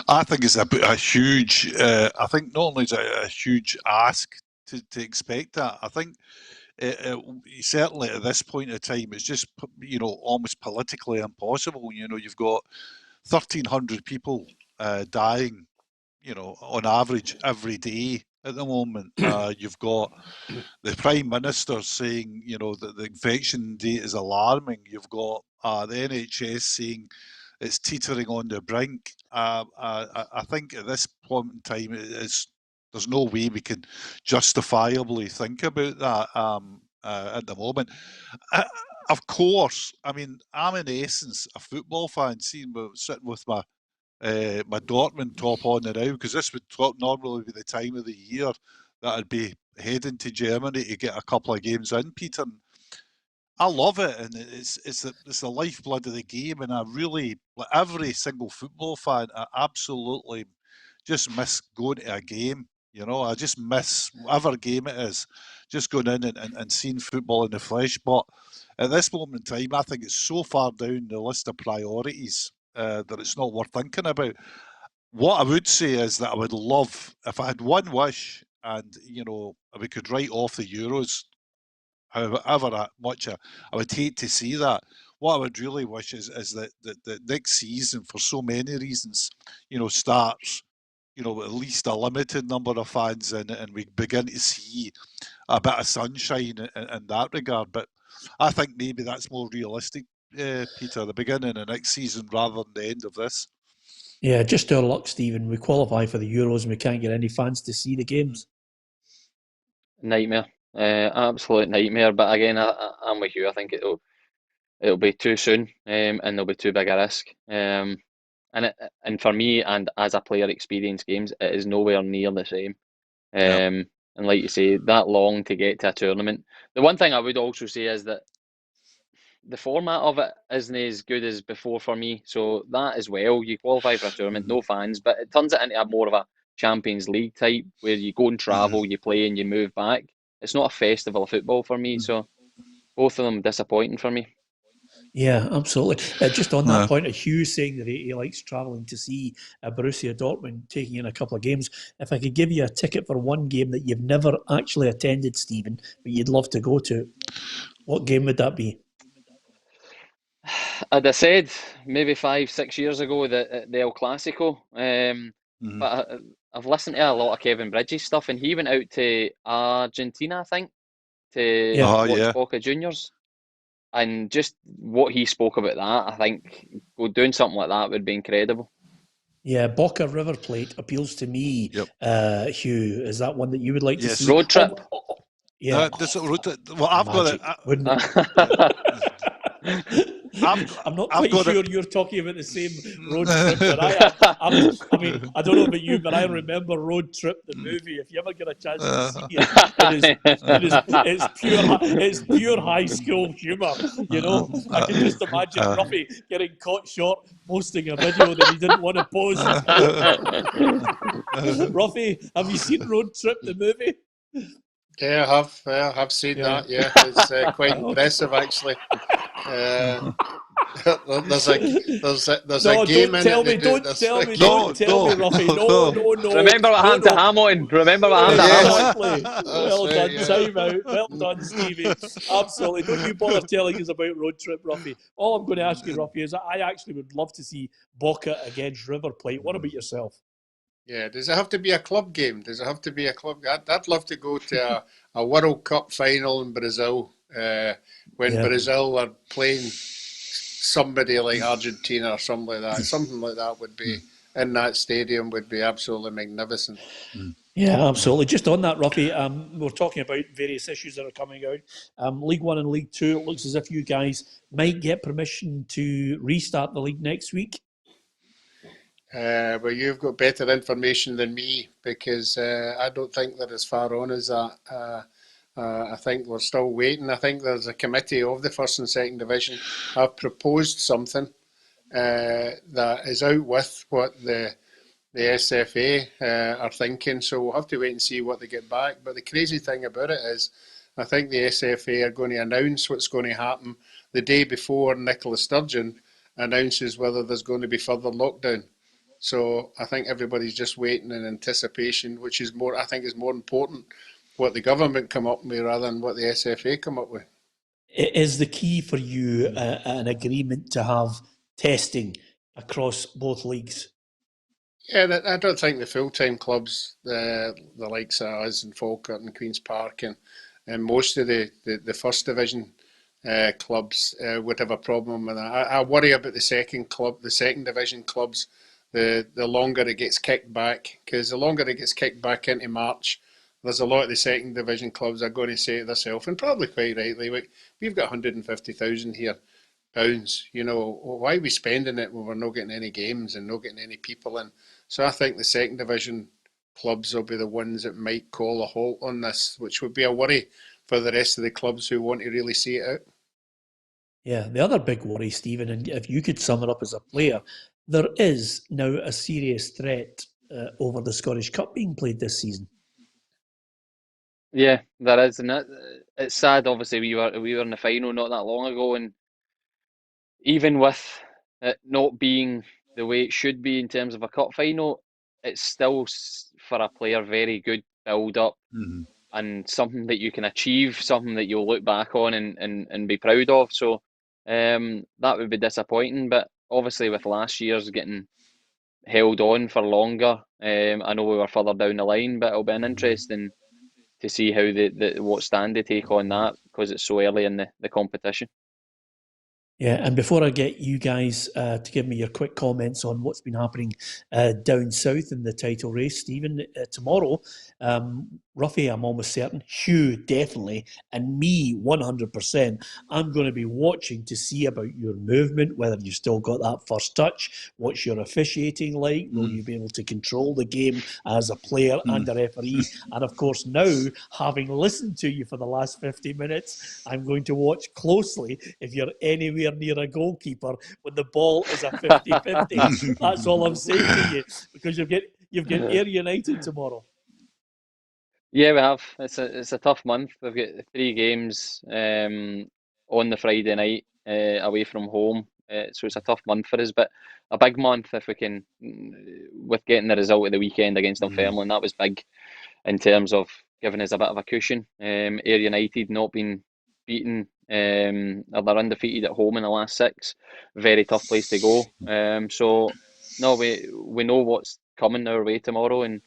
I think it's a huge. I think not only is it a huge ask to expect that. I think certainly at this point in time, it's just almost politically impossible. You've got 1,300 people dying, on average every day at the moment. You've got the Prime Minister saying, that the infection rate is alarming. You've got the NHS saying it's teetering on the brink. I think at this point in time, there's no way we can justifiably think about that at the moment. Of course, I mean, I'm in essence a football fan, sitting with my Dortmund top on now, because this would normally be the time of the year that I'd be heading to Germany to get a couple of games in, Peter. I love it, and it's the lifeblood of the game, and I really, like every single football fan, I absolutely just miss going to a game. I just miss whatever game it is, just going in and seeing football in the flesh. But at this moment in time, I think it's so far down the list of priorities that it's not worth thinking about. What I would say is that I would love, if I had one wish, and we could write off the Euros, however much I would hate to see that. What I would really wish is that the next season, for so many reasons, starts, at least a limited number of fans in it, and we begin to see a bit of sunshine in that regard. But I think maybe that's more realistic, Peter, the beginning of next season rather than the end of this. Yeah, just our luck, Stephen. We qualify for the Euros and we can't get any fans to see the games. Nightmare. Absolute nightmare. But again, I'm with you. I think it'll be too soon, and there'll be too big a risk. And for me, and as a player experience games, it is nowhere near the same. And like you say, that long to get to a tournament. The one thing I would also say is that the format of it isn't as good as before for me. So that as well, you qualify for a tournament, no fans, but it turns it into more of a Champions League type where you go and travel, you play and you move back. It's not a festival of football for me. So both of them disappointing for me. Yeah, absolutely. Just on that point of Hugh saying that he likes travelling to see Borussia Dortmund taking in a couple of games, if I could give you a ticket for one game that you've never actually attended, Stephen, but you'd love to go to, what game would that be? I'd have said maybe 5-6 years ago the El Clasico, but I've listened to a lot of Kevin Bridges stuff, and he went out to Argentina, I think, to watch Boca Juniors. And just what he spoke about that, I think doing something like that would be incredible. Yeah, Boca River Plate appeals to me. Hugh, is that one that you would like to see? Road trip. Yeah. Well, I've Magic, got it. Wouldn't it? I'm not quite sure you're talking about the same road trip that I am. I mean, I don't know about you, but I remember Road Trip, the movie. If you ever get a chance to see it, it's pure high school humour. I can just imagine Roughie getting caught short posting a video that he didn't want to post. Roughie, have you seen Road Trip, the movie? Yeah, I have seen that. Yeah, it's quite impressive actually. There's a No, game don't in tell it. me, don't tell me, Roughie. No. Remember what happened to Hamilton. Remember what happened to Hamilton. Exactly. Well done, time out. Well done, Stevie. Absolutely. Don't you bother telling us about road trip, Roughie. All I'm going to ask you, Roughie, is I actually would love to see Boca against River Plate. What about yourself? Yeah, does it have to be a club game? Does it have to be a club? I'd love to go to a World Cup final in Brazil when Brazil are playing somebody like Argentina or something like that. Something like that would be in that stadium would be absolutely magnificent. Yeah, absolutely. Just on that, Roughie, we're talking about various issues that are coming out. League One and League Two, it looks as if you guys might get permission to restart the league next week. Well, you've got better information than me because I don't think they're as far on as that. I think we're still waiting. I think there's a committee of the first and second division have proposed something that is out with what the SFA are thinking. So we'll have to wait and see what they get back. But the crazy thing about it is I think the SFA are going to announce what's going to happen the day before Nicola Sturgeon announces whether there's going to be further lockdown. So I think everybody's just waiting in anticipation, which is more, I think, is more important what the government come up with rather than what the SFA come up with. Is the key for you an agreement to have testing across both leagues? Yeah, I don't think the full-time clubs, the likes of us and Falkirk and Queen's Park and most of the first division clubs would have a problem with that. I worry about the second division clubs. The longer it gets kicked back, because the longer it gets kicked back into March, there's a lot of the second division clubs are going to say to themselves, and probably quite rightly, we've got 150,000 here pounds. You know, why are we spending it when we're not getting any games and not getting any people in? So I think the second division clubs will be the ones that might call a halt on this, which would be a worry for the rest of the clubs who want to really see it out. Yeah, the other big worry, Stephen, and if you could sum it up as a player, there is now a serious threat over the Scottish Cup being played this season. Yeah, there is, and it's sad. Obviously, we were in the final not that long ago, and even with it not being the way it should be in terms of a cup final, it's still for a player very good build up and something that you can achieve, something that you'll look back on and be proud of. So that would be disappointing, but obviously with last year's getting held on for longer, I know we were further down the line, but it'll be an interesting to see how what stand they take on that because it's so early in the competition. Yeah, and before I get you guys to give me your quick comments on what's been happening down south in the title race, Stephen, tomorrow, Roughie, I'm almost certain, Hugh, definitely, and me, 100%, I'm going to be watching to see about your movement, whether you've still got that first touch, what's your officiating like, will you be able to control the game as a player and a referee, and of course now, having listened to you for the last 50 minutes, I'm going to watch closely if you're anywhere near a goalkeeper when the ball is a 50-50. That's all I'm saying to you, because you've got Ayr United tomorrow. Yeah, we have. It's a tough month. We've got 3 games on the Friday night away from home, so it's a tough month for us. But a big month if we can, with getting the result of the weekend against Dunfermline, that was big in terms of giving us a bit of a cushion. Ayr United not been beaten, or they're undefeated at home in the last 6. Very tough place to go. So no, we know what's coming our way tomorrow, and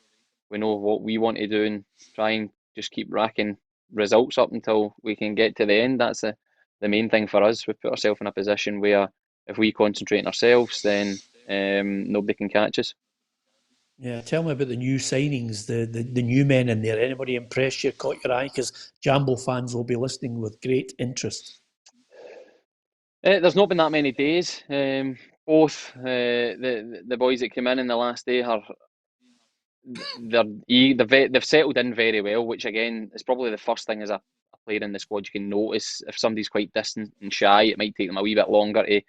we know what we want to do and try and just keep racking results up until we can get to the end. That's the main thing for us. We put ourselves in a position where if we concentrate on ourselves, then nobody can catch us. Yeah, tell me about the new signings, the new men in there. Anybody impressed you, caught your eye? Because Jambo fans will be listening with great interest. There's not been that many days. Both the boys that came in the last day they've settled in very well, which again is probably the first thing as a player in the squad you can notice. If somebody's quite distant and shy, it might take them a wee bit longer to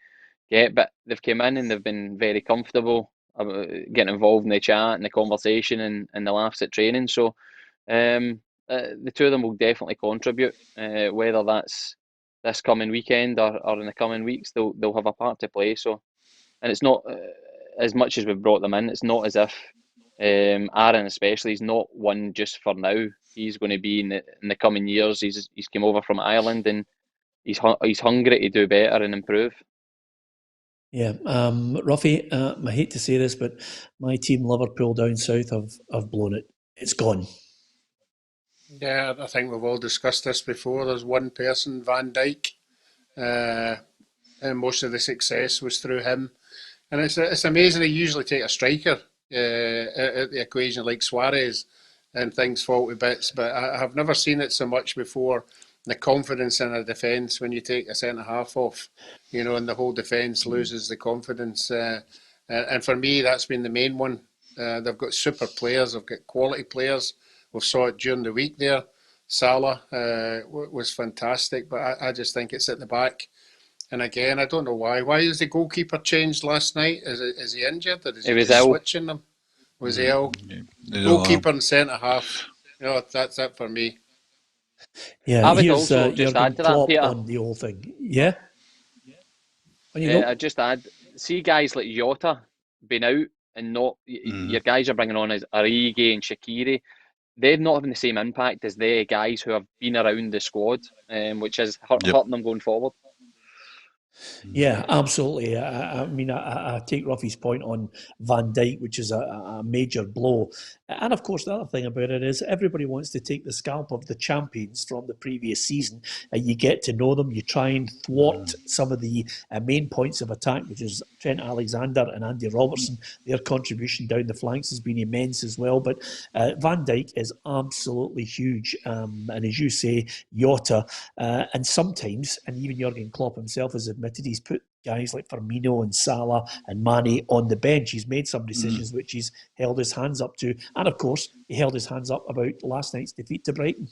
get, but they've come in and they've been very comfortable getting involved in the chat and the conversation and the laughs at training. So the two of them will definitely contribute, whether that's this coming weekend or in the coming weeks, they'll have a part to play. So, and it's not as much as we've brought them in. It's not as if Aaron, especially, is not one just for now. He's going to be in the coming years. He's come over from Ireland and he's hungry to do better and improve. Yeah, Roughie, I hate to say this, but my team, Liverpool down south, have blown it. It's gone. Yeah, I think we've all discussed this before. There's one person, Van Dijk, and most of the success was through him. And it's amazing. They usually take a striker at the equation like Suarez, and things fall to bits. But I have never seen it so much before. The confidence in a defence when you take a centre half off, and the whole defence loses the confidence. And for me, that's been the main one. They've got super players. They've got quality players. We saw it during the week there. Salah was fantastic, but I just think it's at the back. And again, I don't know why. Why is the goalkeeper changed last night? Is he injured? Or is he switching them? Was he ill? Goalkeeper and centre half. That's it for me. Yeah, I would also just add to that, Peter, on the whole thing. Yeah? I'd just add, see guys like Jota being out and not, your guys are bringing on as Origi and Shaqiri, they're not having the same impact as the guys who have been around the squad, which is hurting them going forward. Yeah, absolutely. I mean, I take Ruffy's point on Van Dijk, which is a major blow. And of course, the other thing about it is everybody wants to take the scalp of the champions from the previous season. You get to know them. You try and thwart some of the main points of attack, which is Trent Alexander and Andy Robertson. Their contribution down the flanks has been immense as well. But Van Dijk is absolutely huge. And as you say, Jota, and sometimes, and even Jurgen Klopp himself has admitted, he's put guys like Firmino and Salah and Mane on the bench. He's made some decisions which he's held his hands up to. And of course, he held his hands up about last night's defeat to Brighton.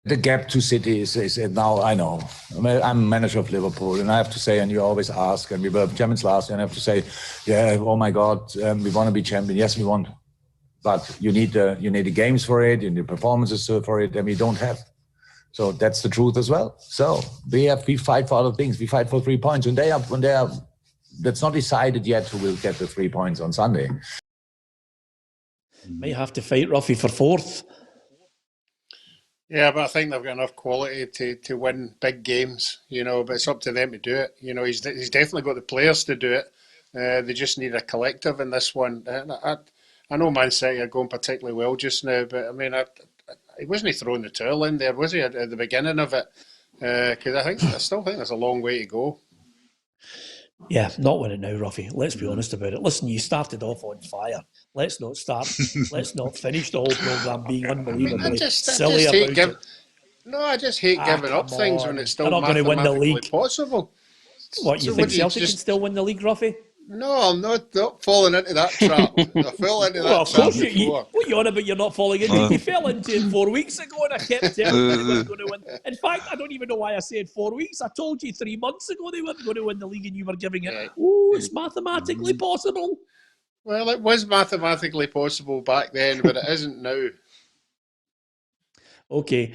The gap to City is now, I know. I'm manager of Liverpool, and I have to say, and you always ask, and we were champions last year, and I have to say, yeah, oh my God, we want to be champion. Yes, we want. But you need the games for it, you need performances for it, and we don't have. So that's the truth as well. So we fight for other things. We fight for 3 points. When they are, that's not decided yet who will get the 3 points on Sunday. Might have to fight Roughie for fourth. Yeah, but I think they've got enough quality to win big games, but it's up to them to do it. He's definitely got the players to do it. They just need a collective in this one. I know Man City are going particularly well just now, but I mean, he wasn't throwing the towel in there, was he, at the beginning of it? Because I still think there's a long way to go. Yeah, not winning now, Roughie. Let's be honest about it. Listen, you started off on fire. Let's not finish the whole programme being unbelievably silly about it. No, I just hate giving up things when it's still not going to win the league. Possible. What, you think Celtic can still win the league, Roughie? No, I'm not falling into that trap. I fell into that trap before. What are you on about you're not falling into? You fell into it 4 weeks ago and I kept telling you they weren't going to win. In fact, I don't even know why I said 4 weeks. I told you 3 months ago they weren't going to win the league and you were giving it, it's mathematically possible. Well, it was mathematically possible back then, but it isn't now. Okay.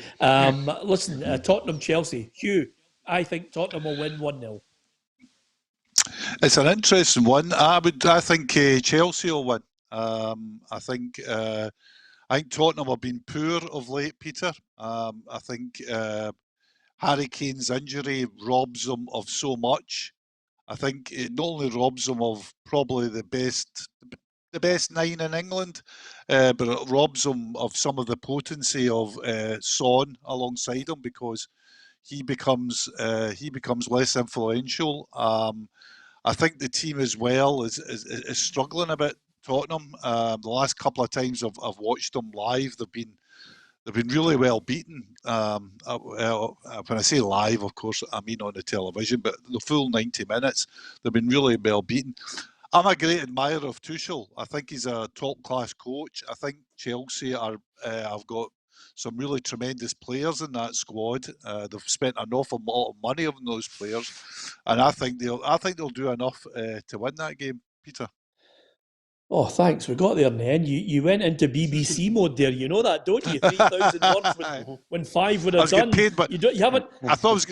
Listen, Tottenham-Chelsea. Hugh, I think Tottenham will win 1-0. It's an interesting one. I think Chelsea will win. I think Tottenham have been poor of late, Peter. I think Harry Kane's injury robs them of so much. I think it not only robs them of probably the best 9 in England, but it robs them of some of the potency of Son alongside him because he becomes less influential. I think the team as well is struggling a bit. Tottenham. The last couple of times I've watched them live, they've been really well beaten. When I say live, of course, I mean on the television, but the full 90 minutes, they've been really well beaten. I'm a great admirer of Tuchel. I think he's a top-class coach. I think Chelsea have got some really tremendous players in that squad. They've spent an awful lot of money on those players, and I think they'll do enough to win that game, Peter. Oh, thanks. We got there in the end. You went into BBC mode there. You know that, don't you? 3,000 words when 5 would have done. Paid, but you haven't. I thought I was.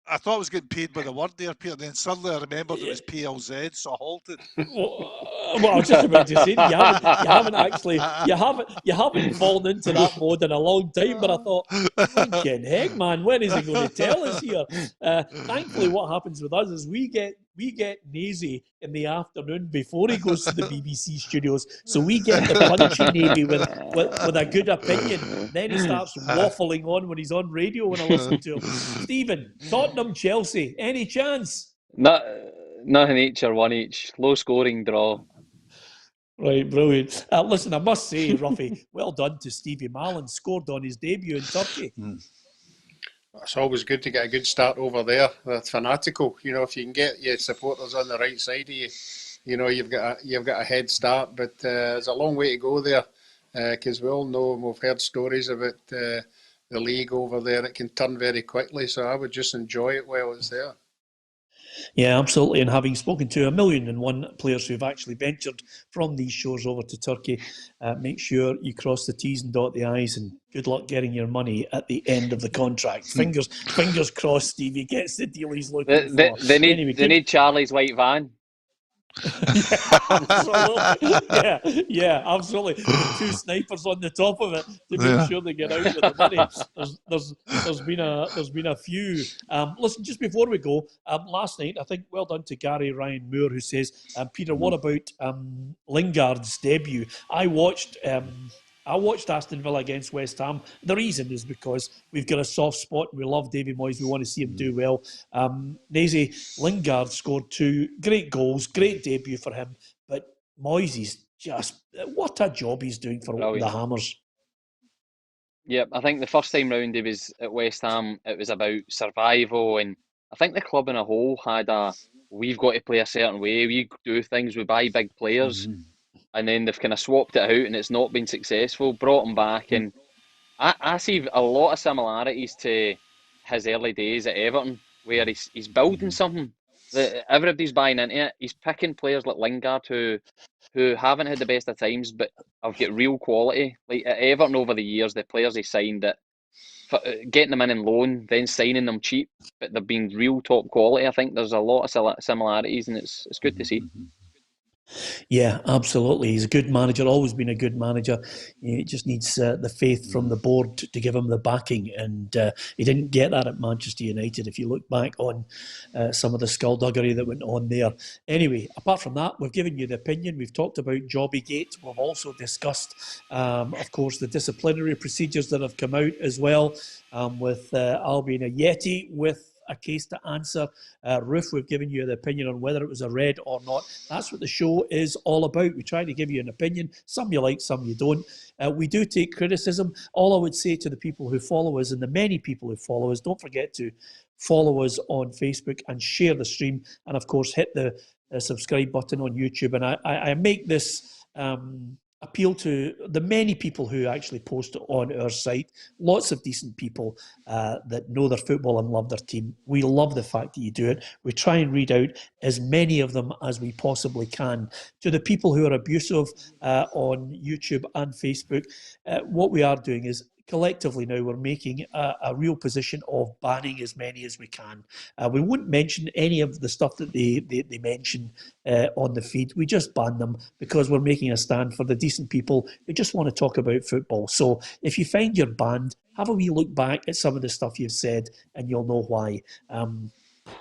I thought I was getting paid by the word there, Peter. Then suddenly I remembered it was PLZ, so I halted. Well, I was just about to say you haven't fallen into that mode in a long time. But I thought, fucking heck, man, when is he going to tell us here? Thankfully, what happens with us is we get Naisy in the afternoon before he goes to the BBC studios, so we get the punchy Navy with a good opinion. Then he starts waffling on when he's on radio when I listen to him. Stephen, Tottenham, Chelsea, any chance? Nothing each or one each. Low scoring draw. Right, brilliant. Listen, I must say, Roughie, well done to Stevie Mallon. Scored on his debut in Turkey. It's always good to get a good start over there. That's fanatical. You know, if you can get your supporters on the right side of you, you know, you've got a head start. But there's a long way to go there, because we all know and we've heard stories about the league over there. It can turn very quickly. So I would just enjoy it while it's there. Yeah, absolutely. And having spoken to 1,001 players who've actually ventured from these shores over to Turkey, make sure you cross the T's and dot the I's, and good luck getting your money at the end of the contract. Fingers crossed, Stevie gets the deal he's looking for. They need Charlie's white van. Yeah, absolutely. With 2 snipers on the top of it to make sure they get out with the money. There's been a few. Listen, just before we go, last night I think well done to Gary Ryan Moore, who says, Peter, what about Lingard's debut? I watched Aston Villa against West Ham. The reason is because we've got a soft spot. We love Davy Moyes. We want to see him do well. Naisy, Lingard scored 2 great goals. Great debut for him. But Moyes is just, what a job he's doing for the Hammers. Yeah, I think the first time round he was at West Ham, it was about survival. And I think the club in a whole had we've got to play a certain way. We do things, we buy big players. Mm-hmm. And then they've kind of swapped it out and it's not been successful, brought him back. And I see a lot of similarities to his early days at Everton, where he's building something that everybody's buying into it. He's picking players like Lingard who haven't had the best of times, but have got real quality. Like at Everton over the years, the players he signed, that getting them in loan, then signing them cheap, but they've been real top quality. I think there's a lot of similarities, and it's good to see. Yeah, absolutely. He's a good manager, always been a good manager. He just needs the faith from the board to give him the backing, and he didn't get that at Manchester United, if you look back on some of the skullduggery that went on there. Anyway, apart from that, we've given you the opinion. We've talked about Jobbygate. We've also discussed, of course, the disciplinary procedures that have come out as well, with Albion Ajeti with a case to answer. Roof, we've given you the opinion on whether it was a red or not. That's what the show is all about. We try to give you an opinion. Some you like, some you don't. We do take criticism. All I would say to the people who follow us, and the many people who follow us, don't forget to follow us on Facebook and share the stream. And of course, hit the subscribe button on YouTube. And I make this appeal to the many people who actually post on our site. Lots of decent people that know their football and love their team. We love the fact that you do it. We try and read out as many of them as we possibly can. To the people who are abusive on YouTube and Facebook, what we are doing is collectively now we're making a real position of banning as many as we can. We wouldn't mention any of the stuff that they mention on the feed. We just ban them because we're making a stand for the decent people who just want to talk about football. So if you find you're banned, have a wee look back at some of the stuff you've said and you'll know why.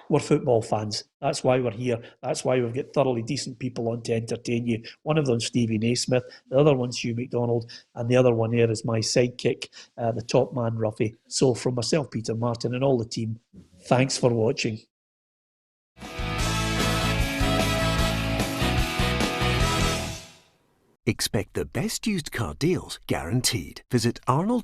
We're football fans. That's why we're here. That's why we've got thoroughly decent people on to entertain you. One of them's Steven Naismith, the other one's Hugh McDonald, and the other one here is my sidekick, the top man, Roughie. So from myself, Peter Martin, and all the team, thanks for watching. Expect the best used car deals guaranteed. Visit Arnold